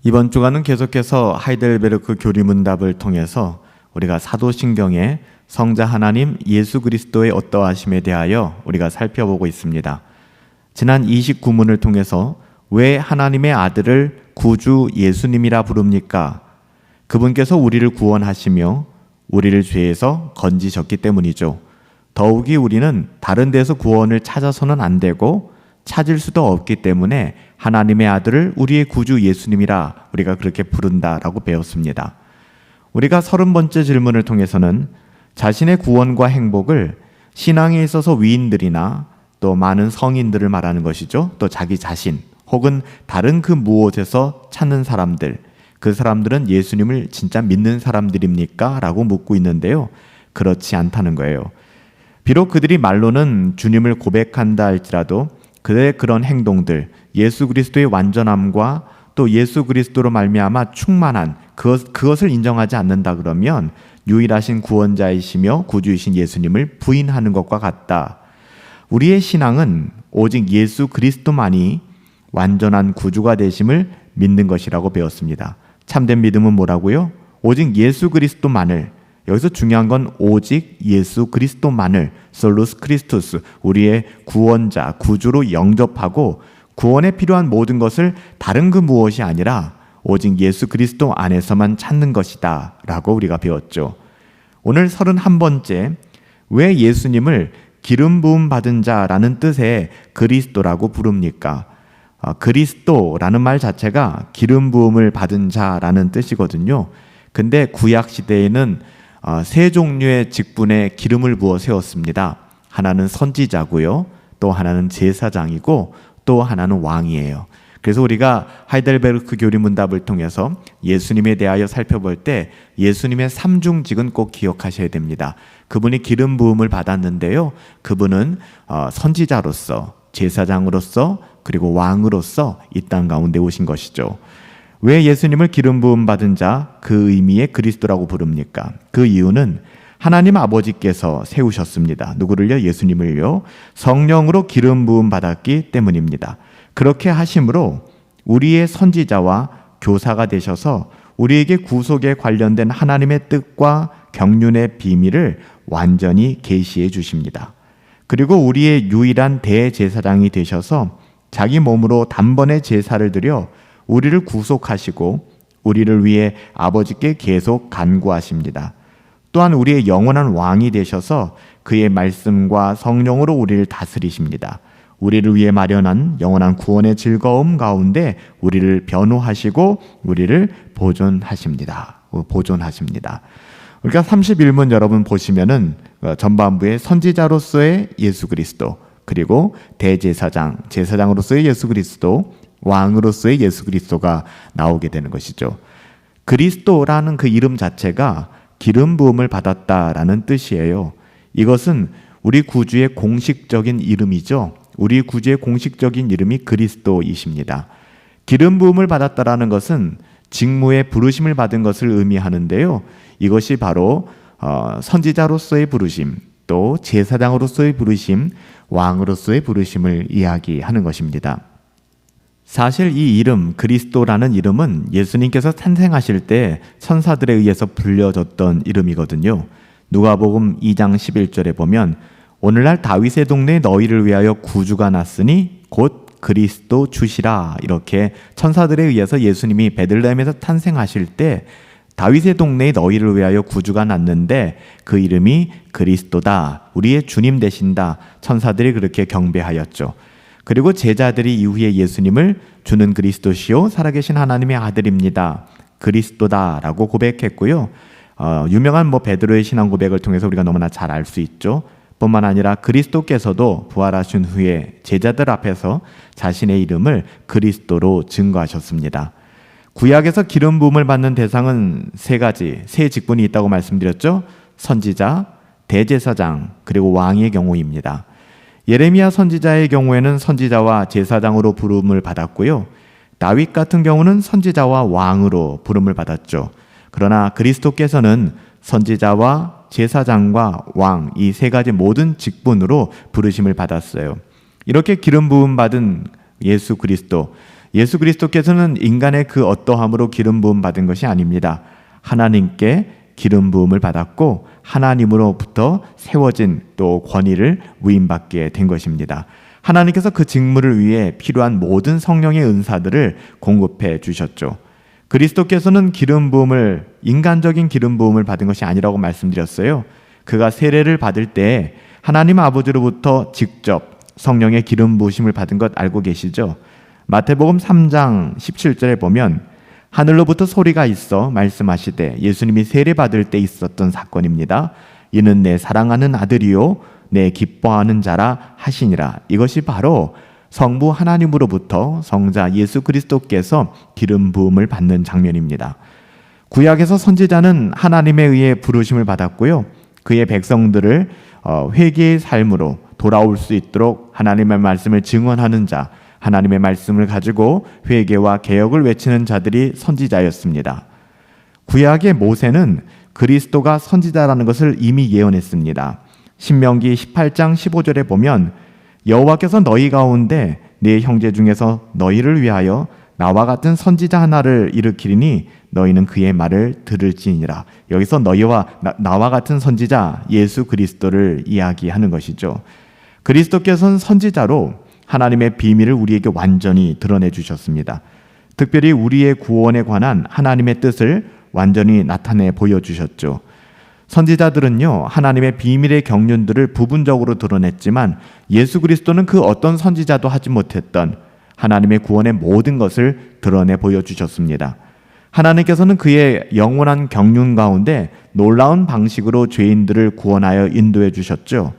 이번 주간은 계속해서 하이델베르크 교리문답을 통해서 우리가 사도신경의 성자 하나님 예수 그리스도의 어떠하심에 대하여 우리가 살펴보고 있습니다. 지난 29문을 통해서 왜 하나님의 아들을 구주 예수님이라 부릅니까? 그분께서 우리를 구원하시며 우리를 죄에서 건지셨기 때문이죠. 더욱이 우리는 다른 데서 구원을 찾아서는 안 되고 찾을 수도 없기 때문에 하나님의 아들을 우리의 구주 예수님이라 우리가 그렇게 부른다라고 배웠습니다. 우리가 30번째 질문을 통해서는 자신의 구원과 행복을 신앙에 있어서 위인들이나 또 많은 성인들을 말하는 것이죠. 또 자기 자신 혹은 다른 그 무엇에서 찾는 사람들, 그 사람들은 예수님을 진짜 믿는 사람들입니까? 라고 묻고 있는데요. 그렇지 않다는 거예요. 비록 그들이 말로는 주님을 고백한다 할지라도 그들의 그런 행동들, 예수 그리스도의 완전함과 또 예수 그리스도로 말미암아 충만한 그것을 인정하지 않는다 그러면 유일하신 구원자이시며 구주이신 예수님을 부인하는 것과 같다. 우리의 신앙은 오직 예수 그리스도만이 완전한 구주가 되심을 믿는 것이라고 배웠습니다. 참된 믿음은 뭐라고요? 오직 예수 그리스도만을, 여기서 중요한 건 오직 예수 그리스도만을, 솔루스 크리스투스, 우리의 구원자, 구주로 영접하고 구원에 필요한 모든 것을 다른 그 무엇이 아니라 오직 예수 그리스도 안에서만 찾는 것이다 라고 우리가 배웠죠. 오늘 31번째, 왜 예수님을 기름 부음 받은 자라는 뜻의 그리스도라고 부릅니까? 그리스도라는 말 자체가 기름 부음을 받은 자라는 뜻이거든요. 근데 구약 시대에는 세 종류의 직분에 기름을 부어 세웠습니다. 하나는 선지자고요, 또 하나는 제사장이고 또 하나는 왕이에요. 그래서 우리가 하이델베르크 교리문답을 통해서 예수님에 대하여 살펴볼 때 예수님의 삼중직은 꼭 기억하셔야 됩니다. 그분이 기름 부음을 받았는데요, 그분은 선지자로서, 제사장으로서, 그리고 왕으로서 이 땅 가운데 오신 것이죠. 왜 예수님을 기름 부음 받은 자, 그 의미의 그리스도라고 부릅니까? 그 이유는 하나님 아버지께서 세우셨습니다. 누구를요? 예수님을요. 성령으로 기름 부음 받았기 때문입니다. 그렇게 하심으로 우리의 선지자와 교사가 되셔서 우리에게 구속에 관련된 하나님의 뜻과 경륜의 비밀을 완전히 계시해 주십니다. 그리고 우리의 유일한 대제사장이 되셔서 자기 몸으로 단번에 제사를 드려 우리를 구속하시고 우리를 위해 아버지께 계속 간구하십니다. 또한 우리의 영원한 왕이 되셔서 그의 말씀과 성령으로 우리를 다스리십니다. 우리를 위해 마련한 영원한 구원의 즐거움 가운데 우리를 변호하시고 우리를 보존하십니다. 그러니까 31문 여러분 보시면은 전반부에 선지자로서의 예수 그리스도, 그리고 대제사장, 제사장으로서의 예수 그리스도, 왕으로서의 예수 그리스도가 나오게 되는 것이죠. 그리스도라는 그 이름 자체가 기름 부음을 받았다라는 뜻이에요. 이것은 우리 구주의 공식적인 이름이죠. 우리 구주의 공식적인 이름이 그리스도이십니다. 기름 부음을 받았다라는 것은 직무에 부르심을 받은 것을 의미하는데요. 이것이 바로 선지자로서의 부르심, 또 제사장으로서의 부르심, 왕으로서의 부르심을 이야기하는 것입니다. 사실 이 이름, 그리스도라는 이름은 예수님께서 탄생하실 때 천사들에 의해서 불려졌던 이름이거든요. 누가복음 2장 11절에 보면 오늘날 다윗의 동네에 너희를 위하여 구주가 났으니 곧 그리스도 주시라, 이렇게 천사들에 의해서 예수님이 베들레헴에서 탄생하실 때 다윗의 동네에 너희를 위하여 구주가 났는데 그 이름이 그리스도다, 우리의 주님 되신다, 천사들이 그렇게 경배하였죠. 그리고 제자들이 이후에 예수님을 주는 그리스도시요 살아계신 하나님의 아들입니다, 그리스도다라고 고백했고요. 유명한 베드로의 신앙 고백을 통해서 우리가 너무나 잘 알 수 있죠. 뿐만 아니라 그리스도께서도 부활하신 후에 제자들 앞에서 자신의 이름을 그리스도로 증거하셨습니다. 구약에서 기름 부음을 받는 대상은 세 직분이 있다고 말씀드렸죠. 선지자, 대제사장, 그리고 왕의 경우입니다. 예레미야 선지자의 경우에는 선지자와 제사장으로 부름을 받았고요. 다윗 같은 경우는 선지자와 왕으로 부름을 받았죠. 그러나 그리스도께서는 선지자와 제사장과 왕, 이 세 가지 모든 직분으로 부르심을 받았어요. 이렇게 기름 부음 받은 예수 그리스도, 예수 그리스도께서는 인간의 그 어떠함으로 기름 부음 받은 것이 아닙니다. 하나님께 기름 부음을 받았고 하나님으로부터 세워진 또 권위를 위임받게 된 것입니다. 하나님께서 그 직무를 위해 필요한 모든 성령의 은사들을 공급해 주셨죠. 그리스도께서는 기름 부음을 인간적인 기름 부음을 받은 것이 아니라고 말씀드렸어요. 그가 세례를 받을 때 하나님 아버지로부터 직접 성령의 기름 부으심을 받은 것 알고 계시죠? 마태복음 3장 17절에 보면 하늘로부터 소리가 있어 말씀하시되, 예수님이 세례 받을 때 있었던 사건입니다. 이는 내 사랑하는 아들이요 내 기뻐하는 자라 하시니라. 이것이 바로 성부 하나님으로부터 성자 예수 그리스도께서 기름 부음을 받는 장면입니다. 구약에서 선지자는 하나님에 의해 부르심을 받았고요. 그의 백성들을 회개의 삶으로 돌아올 수 있도록 하나님의 말씀을 증언하는 자, 하나님의 말씀을 가지고 회개와 개혁을 외치는 자들이 선지자였습니다. 구약의 모세는 그리스도가 선지자라는 것을 이미 예언했습니다. 신명기 18장 15절에 보면 여호와께서 너희 가운데 네 형제 중에서 너희를 위하여 나와 같은 선지자 하나를 일으키리니 너희는 그의 말을 들을지니라. 여기서 너희와 나와 같은 선지자 예수 그리스도를 이야기하는 것이죠. 그리스도께서는 선지자로 하나님의 비밀을 우리에게 완전히 드러내 주셨습니다. 특별히 우리의 구원에 관한 하나님의 뜻을 완전히 나타내 보여주셨죠. 선지자들은요, 하나님의 비밀의 경륜들을 부분적으로 드러냈지만 예수 그리스도는 그 어떤 선지자도 하지 못했던 하나님의 구원의 모든 것을 드러내 보여주셨습니다. 하나님께서는 그의 영원한 경륜 가운데 놀라운 방식으로 죄인들을 구원하여 인도해 주셨죠.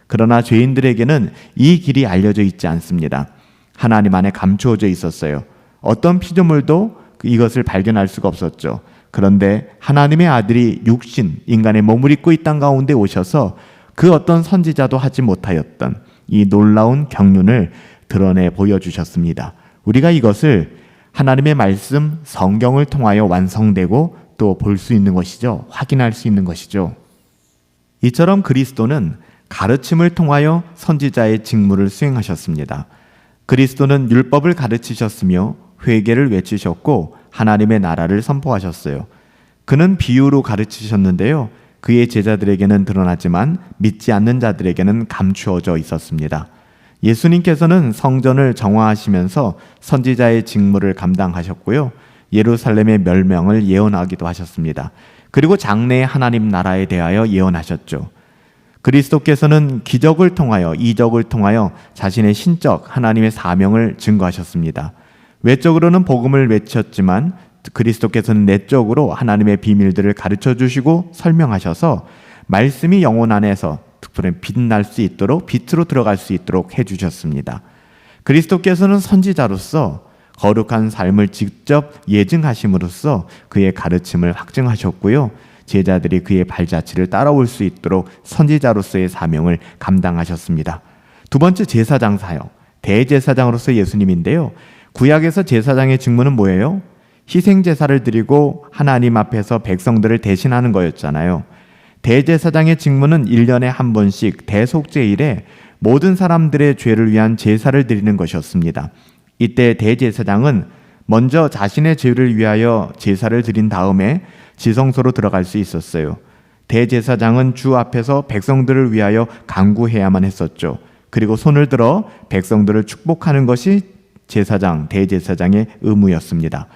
그러나 죄인들에게는 이 길이 알려져 있지 않습니다. 하나님 안에 감추어져 있었어요. 어떤 피조물도 이것을 발견할 수가 없었죠. 그런데 하나님의 아들이 육신, 인간의 몸을 입고 이 땅 가운데 오셔서 그 어떤 선지자도 하지 못하였던 이 놀라운 경륜을 드러내 보여주셨습니다. 우리가 이것을 하나님의 말씀, 성경을 통하여 완성되고 또 볼 수 있는 것이죠. 확인할 수 있는 것이죠. 이처럼 그리스도는 가르침을 통하여 선지자의 직무를 수행하셨습니다. 그리스도는 율법을 가르치셨으며 회개를 외치셨고 하나님의 나라를 선포하셨어요. 그는 비유로 가르치셨는데요. 그의 제자들에게는 드러났지만 믿지 않는 자들에게는 감추어져 있었습니다. 예수님께서는 성전을 정화하시면서 선지자의 직무를 감당하셨고요. 예루살렘의 멸망을 예언하기도 하셨습니다. 그리고 장래의 하나님 나라에 대하여 예언하셨죠. 그리스도께서는 기적을 통하여, 이적을 통하여 자신의 신적 하나님의 사명을 증거하셨습니다. 외적으로는 복음을 외쳤지만 그리스도께서는 내적으로 하나님의 비밀들을 가르쳐 주시고 설명하셔서 말씀이 영혼 안에서 특별히 빛날 수 있도록, 빛으로 들어갈 수 있도록 해주셨습니다. 그리스도께서는 선지자로서 거룩한 삶을 직접 예증하심으로써 그의 가르침을 확증하셨고요. 제자들이 그의 발자취를 따라올 수 있도록 선지자로서의 사명을 감당하셨습니다. 두 번째, 제사장 사역, 대제사장으로서 예수님인데요. 구약에서 제사장의 직무는 뭐예요? 희생제사를 드리고 하나님 앞에서 백성들을 대신하는 거였잖아요. 대제사장의 직무는 1년에 한 번씩 대속제일에 모든 사람들의 죄를 위한 제사를 드리는 것이었습니다. 이때 대제사장은 먼저 자신의 죄를 위하여 제사를 드린 다음에 지성소로 들어갈 수 있었어요. 대제사장은 주 앞에서 백성들을 위하여 간구해야만 했었죠. 그리고 손을 들어 백성들을 축복하는 것이 제사장, 대제사장의 의무였습니다.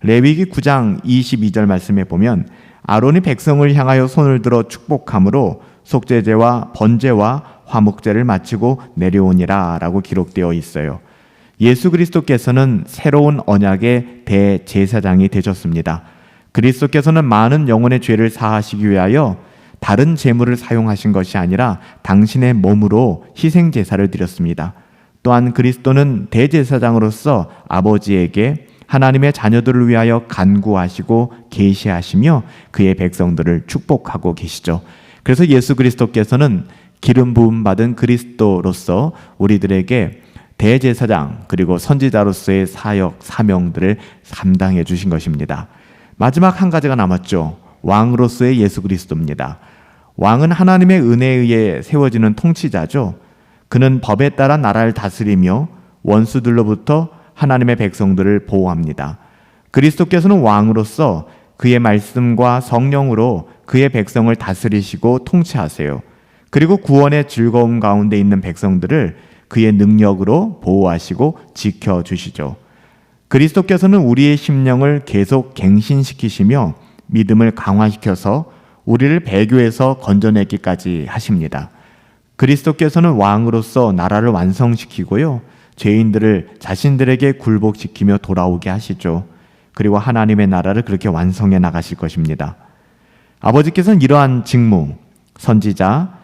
레위기 9장 22절 말씀에 보면 아론이 백성을 향하여 손을 들어 축복함으로 속죄제와 번제와 화목제를 마치고 내려오니라 라고 기록되어 있어요. 예수 그리스도께서는 새로운 언약의 대제사장이 되셨습니다. 그리스도께서는 많은 영혼의 죄를 사하시기 위하여 다른 제물을 사용하신 것이 아니라 당신의 몸으로 희생제사를 드렸습니다. 또한 그리스도는 대제사장으로서 아버지에게 하나님의 자녀들을 위하여 간구하시고 계시하시며 그의 백성들을 축복하고 계시죠. 그래서 예수 그리스도께서는 기름 부음 받은 그리스도로서 우리들에게 대제사장 그리고 선지자로서의 사역, 사명들을 감당해 주신 것입니다. 마지막 한 가지가 남았죠. 왕으로서의 예수 그리스도입니다. 왕은 하나님의 은혜에 의해 세워지는 통치자죠. 그는 법에 따라 나라를 다스리며 원수들로부터 하나님의 백성들을 보호합니다. 그리스도께서는 왕으로서 그의 말씀과 성령으로 그의 백성을 다스리시고 통치하세요. 그리고 구원의 즐거움 가운데 있는 백성들을 그의 능력으로 보호하시고 지켜주시죠. 그리스도께서는 우리의 심령을 계속 갱신시키시며 믿음을 강화시켜서 우리를 배교에서 건져내기까지 하십니다. 그리스도께서는 왕으로서 나라를 완성시키고요, 죄인들을 자신들에게 굴복시키며 돌아오게 하시죠. 그리고 하나님의 나라를 그렇게 완성해 나가실 것입니다. 아버지께서는 이러한 직무, 선지자,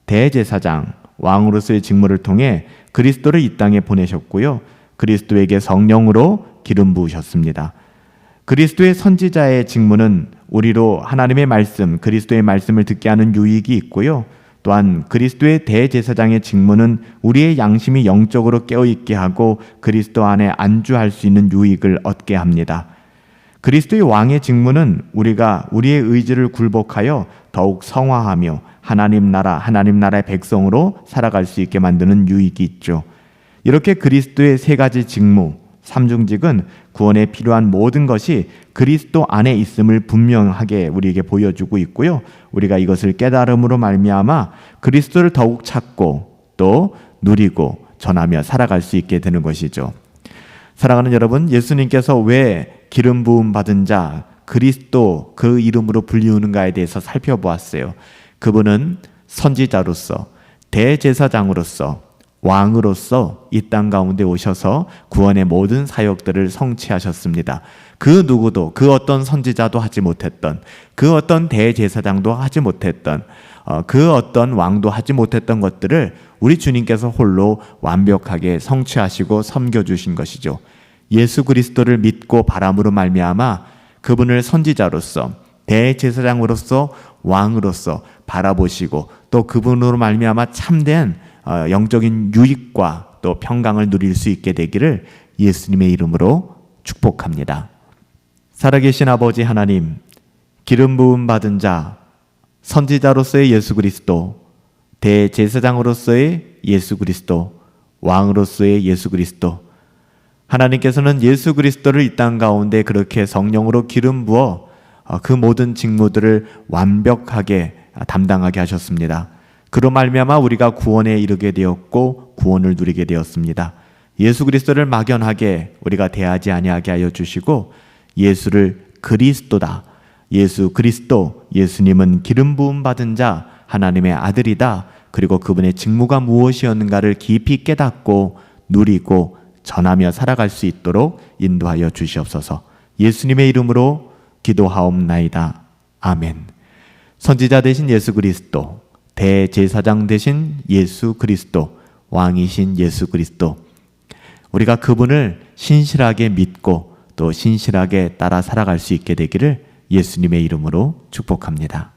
대제사장, 왕으로서의 직무를 통해 그리스도를 이 땅에 보내셨고요, 그리스도에게 성령으로 기름 부으셨습니다. 그리스도의 선지자의 직무는 우리로 하나님의 말씀, 그리스도의 말씀을 듣게 하는 유익이 있고요, 또한 그리스도의 대제사장의 직무는 우리의 양심이 영적으로 깨어있게 하고 그리스도 안에 안주할 수 있는 유익을 얻게 합니다. 그리스도의 왕의 직무는 우리가 우리의 의지를 굴복하여 더욱 성화하며 하나님 나라의 백성으로 살아갈 수 있게 만드는 유익이 있죠. 이렇게 그리스도의 세 가지 직무, 삼중직은 구원에 필요한 모든 것이 그리스도 안에 있음을 분명하게 우리에게 보여주고 있고요, 우리가 이것을 깨달음으로 말미암아 그리스도를 더욱 찾고 또 누리고 전하며 살아갈 수 있게 되는 것이죠. 사랑하는 여러분, 예수님께서 왜 기름 부음 받은 자 그리스도 그 이름으로 불리우는가에 대해서 살펴보았어요. 그분은 선지자로서, 대제사장으로서, 왕으로서 이 땅 가운데 오셔서 구원의 모든 사역들을 성취하셨습니다. 그 누구도, 그 어떤 선지자도 하지 못했던, 그 어떤 대제사장도 하지 못했던, 그 어떤 왕도 하지 못했던 것들을 우리 주님께서 홀로 완벽하게 성취하시고 섬겨주신 것이죠. 예수 그리스도를 믿고 바람으로 말미암아 그분을 선지자로서, 대제사장으로서, 왕으로서 바라보시고 또 그분으로 말미암아 참된 영적인 유익과 또 평강을 누릴 수 있게 되기를 예수님의 이름으로 축복합니다. 살아계신 아버지 하나님, 기름 부음 받은 자, 선지자로서의 예수 그리스도, 대제사장으로서의 예수 그리스도, 왕으로서의 예수 그리스도, 하나님께서는 예수 그리스도를 이 땅 가운데 그렇게 성령으로 기름 부어 그 모든 직무들을 완벽하게 담당하게 하셨습니다. 그로 말미암아 우리가 구원에 이르게 되었고 구원을 누리게 되었습니다. 예수 그리스도를 막연하게 우리가 대하지 아니하게 하여 주시고 예수를 그리스도다, 예수 그리스도, 예수님은 기름 부음 받은 자, 하나님의 아들이다, 그리고 그분의 직무가 무엇이었는가를 깊이 깨닫고 누리고 전하며 살아갈 수 있도록 인도하여 주시옵소서. 예수님의 이름으로 기도하옵나이다. 아멘. 선지자 되신 예수 그리스도, 대제사장 되신 예수 그리스도, 왕이신 예수 그리스도, 우리가 그분을 신실하게 믿고 또 신실하게 따라 살아갈 수 있게 되기를 예수님의 이름으로 축복합니다.